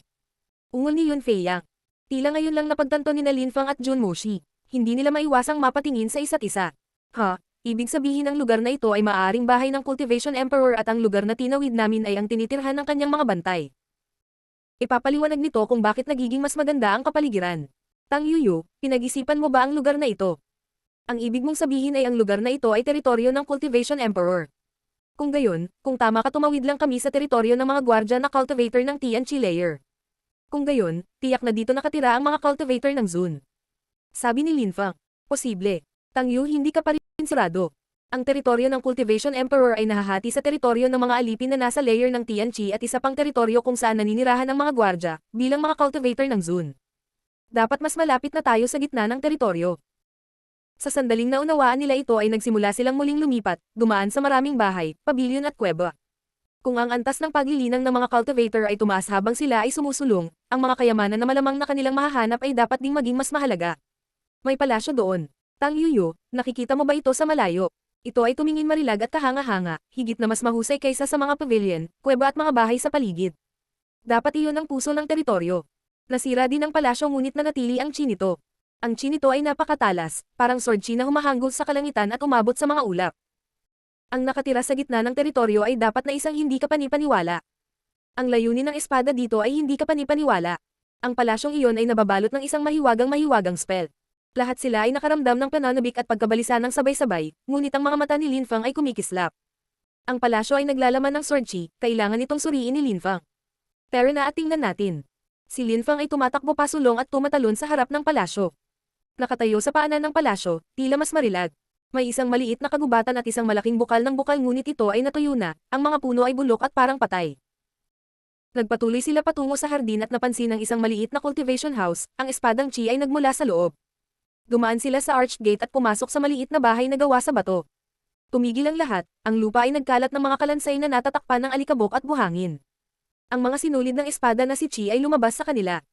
Ungol ni Yun Feiyang. Tila ngayon lang napagtanto ni Lin Feng at Jun Moshi. Hindi nila maiwasang mapatingin sa isa't isa. Ibig sabihin ang lugar na ito ay maaaring bahay ng Cultivation Emperor at ang lugar na tinawid namin ay ang tinitirhan ng kanyang mga bantay. Ipapaliwanag nito kung bakit nagiging mas maganda ang kapaligiran. Tang Yuyu, pinag-isipan mo ba ang lugar na ito? Ang ibig mong sabihin ay ang lugar na ito ay teritoryo ng Cultivation Emperor. Kung gayon, kung tama ka tumawid lang kami sa teritoryo ng mga gwardya na cultivator ng Tianqi layer. Kung gayon, tiyak na dito nakatira ang mga cultivator ng Zun. Sabi ni Lin Fang. Posible. Tang Yu, hindi ka pa rin sigurado. Ang teritoryo ng Cultivation Emperor ay nahahati sa teritoryo ng mga alipin na nasa layer ng Tianqi at isa pang teritoryo kung saan naninirahan ang mga gwardya, bilang mga cultivator ng Zun. Dapat mas malapit na tayo sa gitna ng teritoryo. Sa sandaling naunawaan nila ito ay nagsimula silang muling lumipat, dumaan sa maraming bahay, pabilyon at kuweba. Kung ang antas ng paglilinang ng mga cultivator ay tumaas habang sila ay sumusulong, ang mga kayamanan na malamang na kanilang mahahanap ay dapat ding maging mas mahalaga. May palasyo doon. Tang Yuyu, nakikita mo ba ito sa malayo? Ito ay tumingin marilag at kahanga-hanga, higit na mas mahusay kaysa sa mga pavilion, kuweba at mga bahay sa paligid. Dapat iyon ang puso ng teritoryo. Nasira din ang palasyo ngunit nanatili ang chi nito. Ang chi nito ay napakatalas, parang sword chi na humahanggol sa kalangitan at umabot sa mga ulap. Ang nakatira sa gitna ng teritoryo ay dapat na isang hindi kapanipaniwala. Ang layunin ng espada dito ay hindi kapanipaniwala. Ang palasyong iyon ay nababalot ng isang mahiwagang spell. Lahat sila ay nakaramdam ng pananabik at pagkabalisa ng sabay-sabay, ngunit ang mga mata ni Lin Fang ay kumikislap. Ang palasyo ay naglalaman ng sword chi, kailangan itong suriin ni Lin Fang. Pero na at tingnan natin. Si Lin Fang ay tumatakbo pasulong at tumatalon sa harap ng palasyo. Nakatayo sa paanan ng palasyo, tila mas marilag. May isang maliit na kagubatan at isang malaking bukal ng bukal ngunit ito ay natuyo na, ang mga puno ay bulok at parang patay. Nagpatuloy sila patungo sa hardin at napansin ng isang maliit na cultivation house, ang espadang chi ay nagmula sa loob. Dumaan sila sa arched gate at pumasok sa maliit na bahay na gawa sa bato. Tumigil ang lahat, ang lupa ay nagkalat ng mga kalansay na natatakpan ng alikabok at buhangin. Ang mga sinulid ng espada na si Chi ay lumabas sa kanila.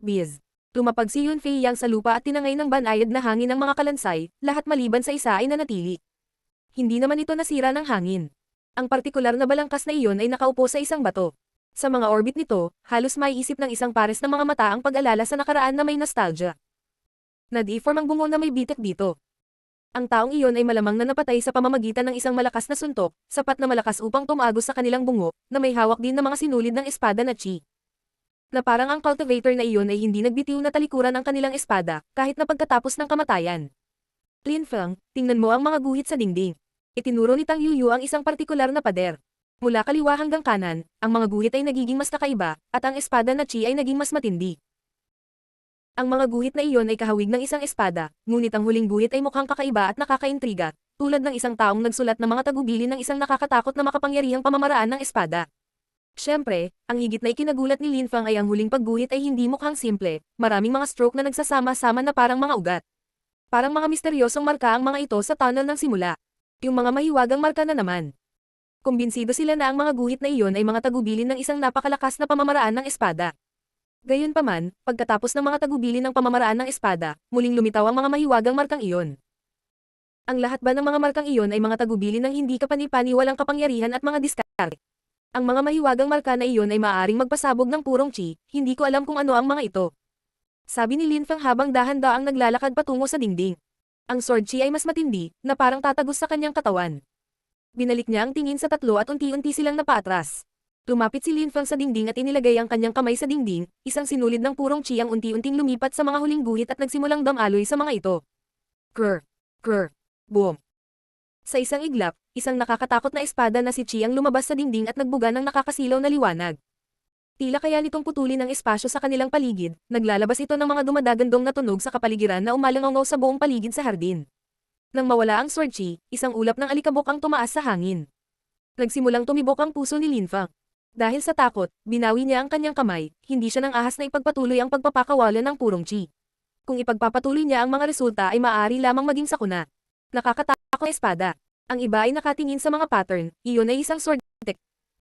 Biz. Lumapag si Yun Fei Yang sa lupa at tinangay ng banayad na hangin ng mga kalansay, lahat maliban sa isa ay nanatili. Hindi naman ito nasira ng hangin. Ang partikular na balangkas na iyon ay nakaupo sa isang bato. Sa mga orbit nito, halos maiisip ng isang pares ng mga mata ang pag-alala sa nakaraan na may nostalgia. Na-deform ang bungo na may bitek dito. Ang taong iyon ay malamang na napatay sa pamamagitan ng isang malakas na suntok, sapat na malakas upang tumagos sa kanilang bungo, na may hawak din ng mga sinulid ng espada na chi. Na parang ang cultivator na iyon ay hindi nagbitiw na talikuran ang kanilang espada, kahit na pagkatapos ng kamatayan. Lin Fang, tingnan mo ang mga guhit sa dingding. Itinuro ni Tang Yuyu ang isang partikular na pader. Mula kaliwa hanggang kanan, ang mga guhit ay nagiging mas kakaiba, at ang espada na chi ay naging mas matindi. Ang mga guhit na iyon ay kahawig ng isang espada, ngunit ang huling guhit ay mukhang kakaiba at nakakaintriga, tulad ng isang taong nagsulat ng mga tagubilin ng isang nakakatakot na makapangyarihang pamamaraan ng espada. Siyempre, ang higit na ikinagulat ni Lin Fang ay ang huling pagguhit ay hindi mukhang simple, maraming mga stroke na nagsasama-sama na parang mga ugat. Parang mga misteryosong marka ang mga ito sa tunnel ng simula. Yung mga mahiwagang marka na naman. Kumbinsido sila na ang mga guhit na iyon ay mga tagubilin ng isang napakalakas na pamamaraan ng espada. Gayunpaman, pagkatapos ng mga tagubilin ng pamamaraan ng espada, muling lumitaw ang mga mahiwagang markang iyon. Ang lahat ba ng mga markang iyon ay mga tagubilin ng hindi kapanipaniwalang kapangyarihan at mga diskarte? Ang mga mahiwagang marka na iyon ay maaaring magpasabog ng purong chi, hindi ko alam kung ano ang mga ito. Sabi ni Lin Fang habang dahan-daang naglalakad patungo sa dingding. Ang sword chi ay mas matindi, na parang tatagos sa kanyang katawan. Binalik niya ang tingin sa tatlo at unti-unti silang napaatras. Lumapit si Lin Fang sa dingding at inilagay ang kanyang kamay sa dingding, isang sinulid ng purong chi ang unti-unting lumipat sa mga huling guhit at nagsimulang damaloy sa mga ito. Krr. Krr. Boom. Sa isang iglap, isang nakakatakot na espada na si Chi ang lumabas sa dingding at nagbuga ng nakakasilaw na liwanag. Tila kaya nitong putulin ang espasyo sa kanilang paligid, naglalabas ito ng mga dumadagandong na tunog sa kapaligiran na umalangaw sa buong paligid sa hardin. Nang mawala ang sword chi, isang ulap ng alikabok ang tumaas sa hangin. Nagsimulang tumibok ang puso ni Lin Fang. Dahil sa takot, binawi niya ang kanyang kamay, hindi siya nang ahas na ipagpatuloy ang pagpapakawalan ng purong chi. Kung ipagpapatuloy niya ang mga resulta ay maaari lamang maging sakuna. Nakakatakot na espada. Ang iba ay nakatingin sa mga pattern, iyon ay isang sword tech.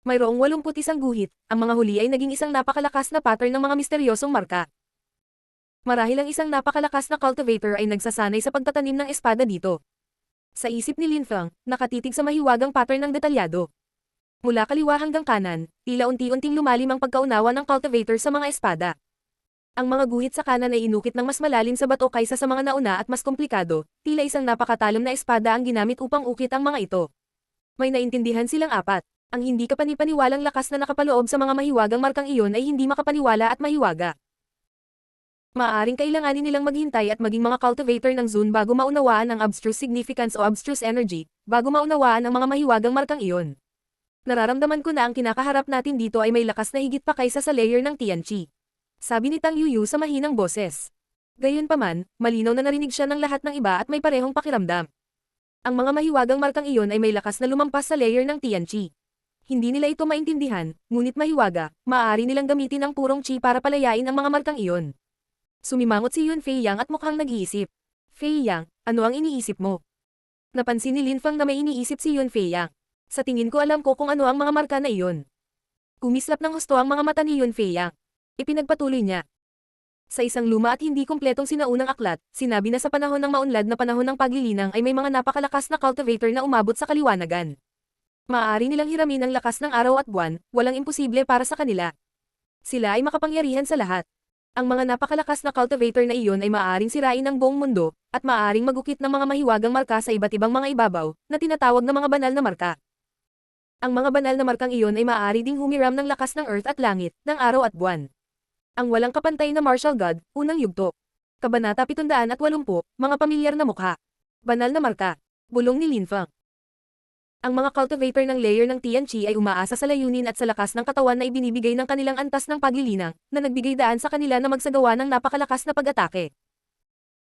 Mayroong 81 guhit, ang mga huli ay naging isang napakalakas na pattern ng mga misteryosong marka. Marahil ang isang napakalakas na cultivator ay nagsasanay sa pagtatanim ng espada dito. Sa isip ni Lin Fang, nakatitig sa mahiwagang pattern ng detalyado. Mula kaliwa hanggang kanan, tila unti-unting lumalim ang pagkaunawa ng cultivator sa mga espada. Ang mga guhit sa kanan ay inukit ng mas malalim sa bato kaysa sa mga nauna at mas komplikado, tila isang napakatalim na espada ang ginamit upang ukit ang mga ito. May naintindihan silang apat. Ang hindi kapanipaniwalang lakas na nakapaloob sa mga mahiwagang markang iyon ay hindi makapaniwala at mahiwaga. Maaaring kailanganin nilang maghintay at maging mga cultivator ng Zun bago maunawaan ang abstruse significance o abstruse energy, bago maunawaan ang mga mahiwagang markang iyon. Nararamdaman ko na ang kinakaharap natin dito ay may lakas na higit pa kaysa sa layer ng Tianqi. Sabi ni Tang Yuyu sa mahinang boses. Gayunpaman, malinaw na narinig siya ng lahat ng iba at may parehong pakiramdam. Ang mga mahiwagang markang iyon ay may lakas na lumampas sa layer ng Tianqi. Hindi nila ito maintindihan, ngunit mahiwaga, maaari nilang gamitin ang purong chi para palayain ang mga markang iyon. Sumimangot si Yun Fei Yang at mukhang nag-iisip. Fei Yang, ano ang iniisip mo? Napansin ni Lin Feng na may iniisip si Yun Fei Yang. Sa tingin ko alam ko kung ano ang mga marka na iyon. Kumislap ng husto ang mga mata ni Yun Fei Yang. Ipinagpatuloy niya. Sa isang luma at hindi kumpletong sinaunang aklat, sinabi na sa panahon ng maunlad na panahon ng paglilinang ay may mga napakalakas na cultivator na umabot sa kaliwanagan. Maaari nilang hiramin ang lakas ng araw at buwan, walang imposible para sa kanila. Sila ay makapangyarihan sa lahat. Ang mga napakalakas na cultivator na iyon ay maaaring sirain ang buong mundo, at maaaring magukit ng mga mahiwagang marka sa iba't ibang mga ibabaw, na tinatawag na mga banal na marka. Ang mga banal na markang iyon ay maaari ding humiram ng lakas ng earth at langit, ng araw at buwan. Ang walang kapantay na martial god, unang yugto. Kabanata 780, mga pamilyar na mukha. Banal na marka. Bulong ni Lin Feng. Ang mga cultivator ng layer ng Tianqi ay umaasa sa layunin at sa lakas ng katawan na ibinibigay ng kanilang antas ng paglilinang, na nagbigay daan sa kanila na magsagawa ng napakalakas na pag-atake.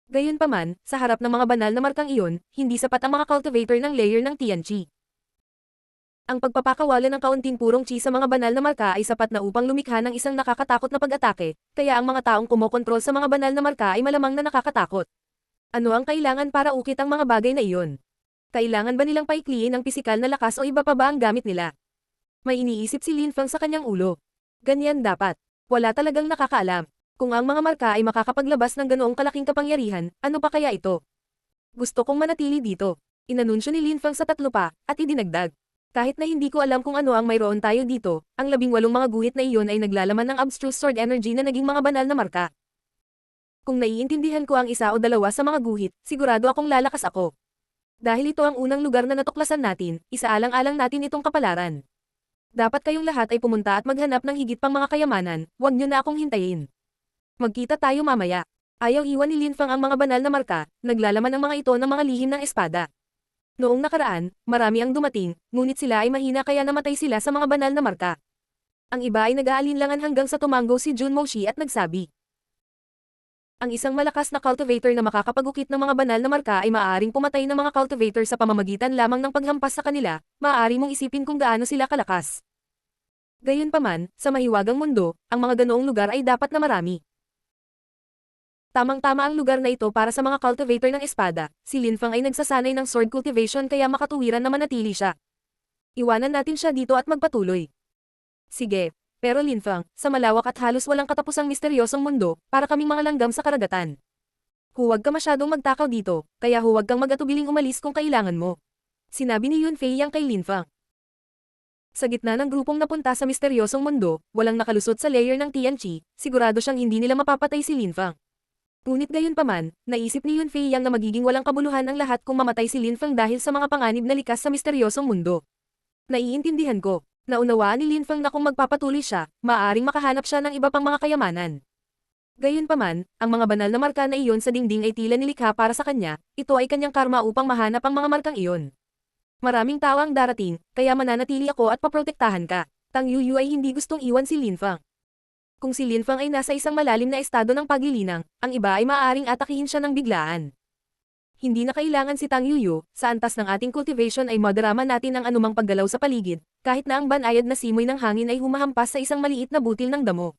Gayunpaman, sa harap ng mga banal na markang iyon, hindi sapat ang mga cultivator ng layer ng Tianqi. Ang pagpapakawala ng kaunting purong chi sa mga banal na marka ay sapat na upang lumikha ng isang nakakatakot na pag-atake, kaya ang mga taong kumokontrol sa mga banal na marka ay malamang na nakakatakot. Ano ang kailangan para ukit ang mga bagay na iyon? Kailangan ba nilang paikliin ang pisikal na lakas o iba pa ba ang gamit nila? May iniisip si Lin Feng sa kanyang ulo. Ganyan dapat. Wala talagang nakakaalam. Kung ang mga marka ay makakapaglabas ng ganoong kalaking kapangyarihan, ano pa kaya ito? Gusto kong manatili dito. Inanunsyo ni Lin Feng sa tatlo pa, at idinagdag. Kahit na hindi ko alam kung ano ang mayroon tayo dito, ang 18 mga guhit na iyon ay naglalaman ng abstruse sword energy na naging mga banal na marka. Kung naiintindihan ko ang isa o dalawa sa mga guhit, sigurado akong lalakas ako. Dahil ito ang unang lugar na natuklasan natin, isaalang-alang natin itong kapalaran. Dapat kayong lahat ay pumunta at maghanap ng higit pang mga kayamanan, huwag niyo na akong hintayin. Magkita tayo mamaya. Ayaw iwan ni Lin Feng ang mga banal na marka, naglalaman ang mga ito ng mga lihim ng espada. Noong nakaraan, marami ang dumating, ngunit sila ay mahina kaya namatay sila sa mga banal na marka. Ang iba ay nag-aalinlangan hanggang sa tumanggo si Jun Moshi at nagsabi. Ang isang malakas na cultivator na makakapagukit ng mga banal na marka ay maaaring pumatay ng mga cultivator sa pamamagitan lamang ng paghampas sa kanila, maaari mong isipin kung gaano sila kalakas. Gayunpaman, sa mahiwagang mundo, ang mga ganoong lugar ay dapat na marami. Tamang-tama ang lugar na ito para sa mga cultivator ng espada, si Lin Feng ay nagsasanay ng sword cultivation kaya makatuwiran na manatili siya. Iwanan natin siya dito at magpatuloy. Sige, pero Lin Feng, sa malawak at halos walang katapusang misteryosong mundo, para kaming mga langgam sa karagatan. Huwag ka masyadong magtakaw dito, kaya huwag kang mag-atubiling umalis kung kailangan mo. Sinabi ni Yun Fei Yang kay Lin Feng. Sa gitna ng grupong napunta sa misteryosong mundo, walang nakalusot sa layer ng Tianqi, sigurado siyang hindi nila mapapatay si Lin Feng. Ngunit gayunpaman, naisip ni Yun Fei Yang na magiging walang kabuluhan ang lahat kung mamatay si Lin Feng dahil sa mga panganib na likas sa misteryosong mundo. Naiintindihan ko. Naunawaan ni Lin Feng na kung magpapatuloy siya, maaaring makahanap siya ng iba pang mga kayamanan. Gayunpaman, ang mga banal na marka na iyon sa dingding ay tila nilikha para sa kanya, ito ay kanyang karma upang mahanap ang mga markang iyon. Maraming tao ang darating, kaya mananatili ako at paprotektahan ka. Tang Yuyu ay hindi gustong iwan si Lin Feng. Kung si Lin Feng ay nasa isang malalim na estado ng paglilinang, ang iba ay maaaring atakihin siya ng biglaan. Hindi na kailangan si Tang Yuyu, sa antas ng ating cultivation ay madarama natin ang anumang paggalaw sa paligid, kahit na ang banayad na simoy ng hangin ay humahampas sa isang maliit na butil ng damo.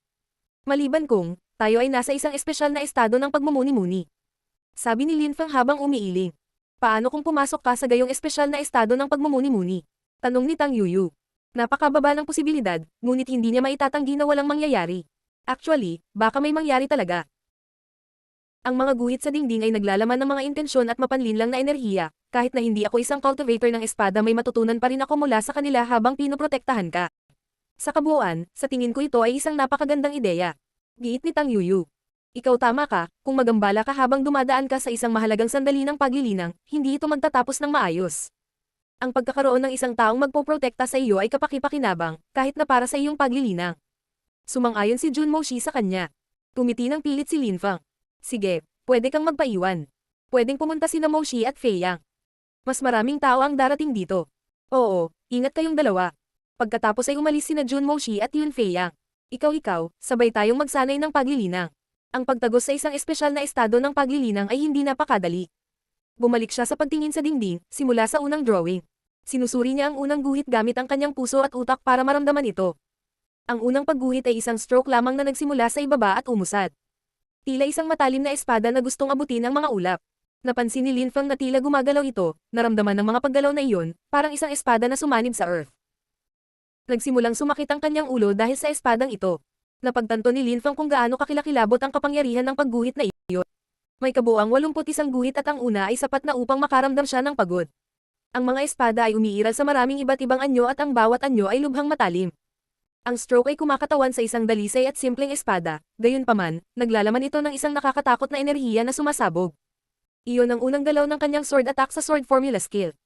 Maliban kung, tayo ay nasa isang espesyal na estado ng pagmumuni-muni. Sabi ni Lin Feng habang umiiling. Paano kung pumasok ka sa gayong espesyal na estado ng pagmumuni-muni? Tanong ni Tang Yuyu. Napakababa ng posibilidad, ngunit hindi niya maitatanggi na walang mangyayari. Actually, baka may mangyari talaga. Ang mga guhit sa dingding ay naglalaman ng mga intensyon at mapanlinlang na enerhiya, kahit na hindi ako isang cultivator ng espada may matutunan pa rin ako mula sa kanila habang pinoprotektahan ka. Sa kabuuan, sa tingin ko ito ay isang napakagandang ideya. Giit ni Tang Yuyu. Ikaw tama ka, kung magambala ka habang dumadaan ka sa isang mahalagang sandali ng paglilinang, hindi ito magtatapos ng maayos. Ang pagkakaroon ng isang taong magpoprotekta sa iyo ay kapaki-pakinabang, kahit na para sa iyong paglilinang. Sumang-ayon si Jun Moshi sa kanya. Tumiti ng pilit si Lin Feng. Sige, pwede kang magpaiwan. Pwedeng pumunta sina Moshi at Fei Yang. Mas maraming tao ang darating dito. Oo, ingat kayong dalawa. Pagkatapos ay umalis sina Jun Moshi at Yun Fei Yang. Ikaw, sabay tayong magsanay ng paglilinang. Ang pagtagos sa isang espesyal na estado ng paglilinang ay hindi napakadali. Bumalik siya sa pagtingin sa dingding, simula sa unang drawing. Sinusuri niya ang unang guhit gamit ang kanyang puso at utak para maramdaman ito. Ang unang pagguhit ay isang stroke lamang na nagsimula sa ibaba at umusad. Tila isang matalim na espada na gustong abutin ang mga ulap. Napansin ni Lin Feng na tila gumagalaw ito, naramdaman ng mga paggalaw na iyon, parang isang espada na sumanib sa earth. Nagsimulang sumakit ang kanyang ulo dahil sa espadang ito. Napagtanto ni Lin Feng kung gaano kakilakilabot ang kapangyarihan ng pagguhit na iyon. May kabuuang 81 guhit at ang una ay sapat na upang makaramdam siya ng pagod. Ang mga espada ay umiiral sa maraming iba't ibang anyo at ang bawat anyo ay lubhang matalim. Ang stroke ay kumakatawan sa isang dalisay at simpleng espada, gayunpaman, naglalaman ito ng isang nakakatakot na enerhiya na sumasabog. Iyon ang unang galaw ng kanyang sword attack sa sword formula skill.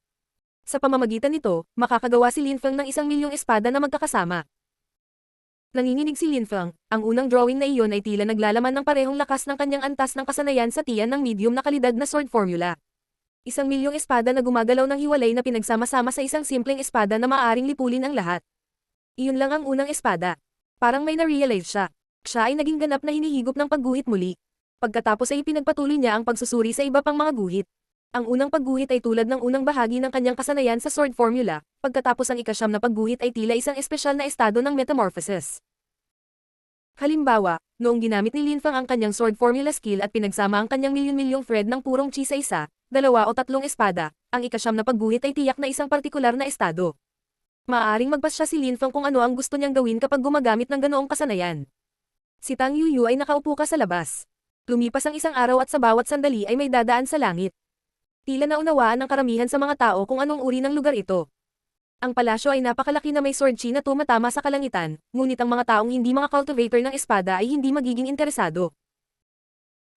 Sa pamamagitan nito, makakagawa si Lin Feng ng 1,000,000 espada na magkakasama. Nanginginig si Lin Feng, ang unang drawing na iyon ay tila naglalaman ng parehong lakas ng kanyang antas ng kasanayan sa tiyan ng medium na kalidad na sword formula. 1,000,000 espada na gumagalaw ng hiwalay na pinagsama-sama sa isang simpleng espada na maaaring lipulin ang lahat. Iyon lang ang unang espada. Parang may na-realize siya. Siya ay naging ganap na hinihigop ng pagguhit muli. Pagkatapos ay pinagpatuloy niya ang pagsusuri sa iba pang mga guhit. Ang unang pagguhit ay tulad ng unang bahagi ng kanyang kasanayan sa sword formula, pagkatapos ang ika-9 na pagguhit ay tila isang espesyal na estado ng metamorphosis. Halimbawa, noong ginamit ni Lin Feng ang kanyang sword formula skill at pinagsama ang kanyang milyon-milyong thread ng purong chi sa isa, 2 o 3 espada, ang ika-9 na pagguhit ay tiyak na isang partikular na estado. Maaaring magpasya si Lin Feng kung ano ang gusto niyang gawin kapag gumagamit ng ganoong kasanayan. Si Tang Yuyu ay nakaupo ka sa labas. Lumipas ang isang araw at sa bawat sandali ay may dadaan sa langit. Tila naunawaan ng karamihan sa mga tao kung anong uri ng lugar ito. Ang palasyo ay napakalaki na may sword chi na tumatama sa kalangitan, ngunit ang mga taong hindi mga cultivator ng espada ay hindi magiging interesado.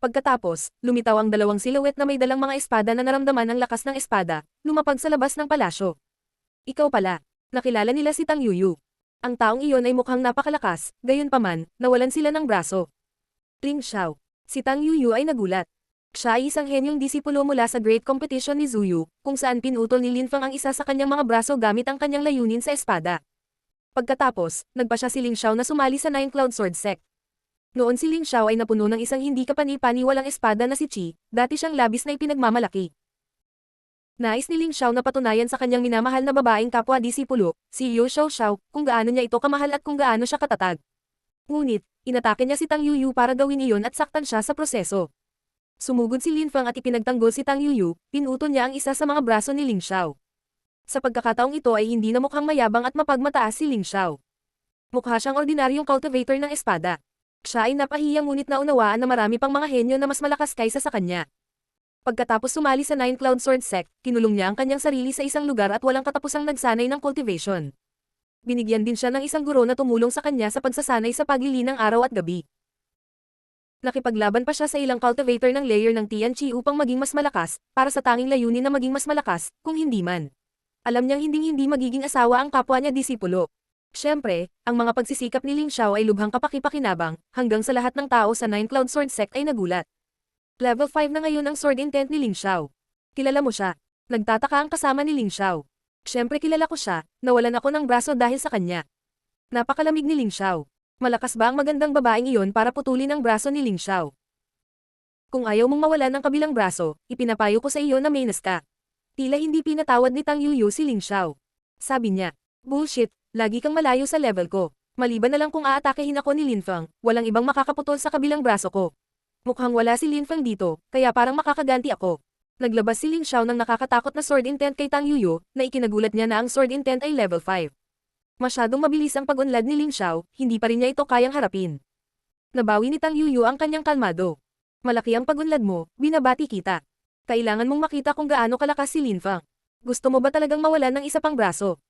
Pagkatapos, lumitaw ang 2 silhouette na may dalang mga espada na naramdaman ang lakas ng espada, lumapag sa labas ng palasyo. Ikaw pala. Nakilala nila si Tang Yuyu. Ang taong iyon ay mukhang napakalakas, gayunpaman, nawalan sila ng braso. Ling Xiao. Si Tang Yuyu ay nagulat. Siya ay isang henyong disipulo mula sa Great Competition ni Zuyu, kung saan pinutol ni Lin Feng ang isa sa kanyang mga braso gamit ang kanyang layunin sa espada. Pagkatapos, nagpa siya si Ling Xiao na sumali sa Nine Cloud Sword Sect. Noon si Ling Xiao ay napuno ng isang hindi kapani-paniwalang espada na si Qi, dati siyang labis na ipinagmamalaki. Nais ni Ling Xiao na patunayan sa kanyang minamahal na babaeng kapwa disipulo, si Liu Xiaoxiao, kung gaano niya ito kamahal at kung gaano siya katatag. Ngunit, inatake niya si Tang Yuyu para gawin iyon at saktan siya sa proseso. Sumugod si Lin Feng at ipinagtanggol si Tang Yuyu, pinutol niya ang isa sa mga braso ni Ling Xiao. Sa pagkakataong ito ay hindi na mukhang mayabang at mapagmataas si Ling Xiao. Mukha siyang ordinaryong cultivator ng espada. Siya ay napahiya ngunit naunawaan na marami pang mga henyo na mas malakas kaysa sa kanya. Pagkatapos sumali sa Nine Cloud Sword Sect, kinulong niya ang kanyang sarili sa isang lugar at walang katapusang nagsanay ng cultivation. Binigyan din siya ng isang guro na tumulong sa kanya sa pagsasanay sa paglilinang araw at gabi. Nakipaglaban pa siya sa ilang cultivator ng layer ng Tianqi upang maging mas malakas, para sa tanging layunin na maging mas malakas, kung hindi man. Alam niyang hindi magiging asawa ang kapwa niya disipulo. Siyempre, ang mga pagsisikap ni Ling Xiao ay lubhang kapakipakinabang, hanggang sa lahat ng tao sa Nine Cloud Sword Sect ay nagulat. Level 5 na ngayon ang sword intent ni Ling Xiao. Kilala mo siya. Nagtataka ang kasama ni Ling Xiao. Siyempre kilala ko siya, nawalan ako ng braso dahil sa kanya. Napakalamig ni Ling Xiao. Malakas ba ang magandang babaeng iyon para putulin ang braso ni Ling Xiao? Kung ayaw mong mawalan ng kabilang braso, ipinapayo ko sa iyo na mainas ka. Tila hindi pinatawad ni Tang Yuyu si Ling Xiao. Sabi niya, bullshit, lagi kang malayo sa level ko. Maliban na lang kung aatakehin ako ni Lin Feng, walang ibang makakaputol sa kabilang braso ko. Mukhang wala si Lin Feng dito, kaya parang makakaganti ako. Naglabas si Ling Xiao ng nakakatakot na sword intent kay Tang Yuyu, na ikinagulat niya na ang sword intent ay level 5. Masyadong mabilis ang pag-unlad ni Ling Xiao, hindi pa rin niya ito kayang harapin. Nabawi ni Tang Yuyu ang kanyang kalmado. Malaki ang pag-unlad mo, binabati kita. Kailangan mong makita kung gaano kalakas si Lin Feng. Gusto mo ba talagang mawalan ng isa pang braso?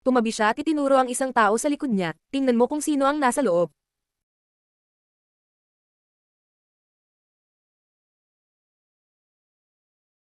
Tumabi siya at itinuro ang isang tao sa likod niya, tingnan mo kung sino ang nasa loob.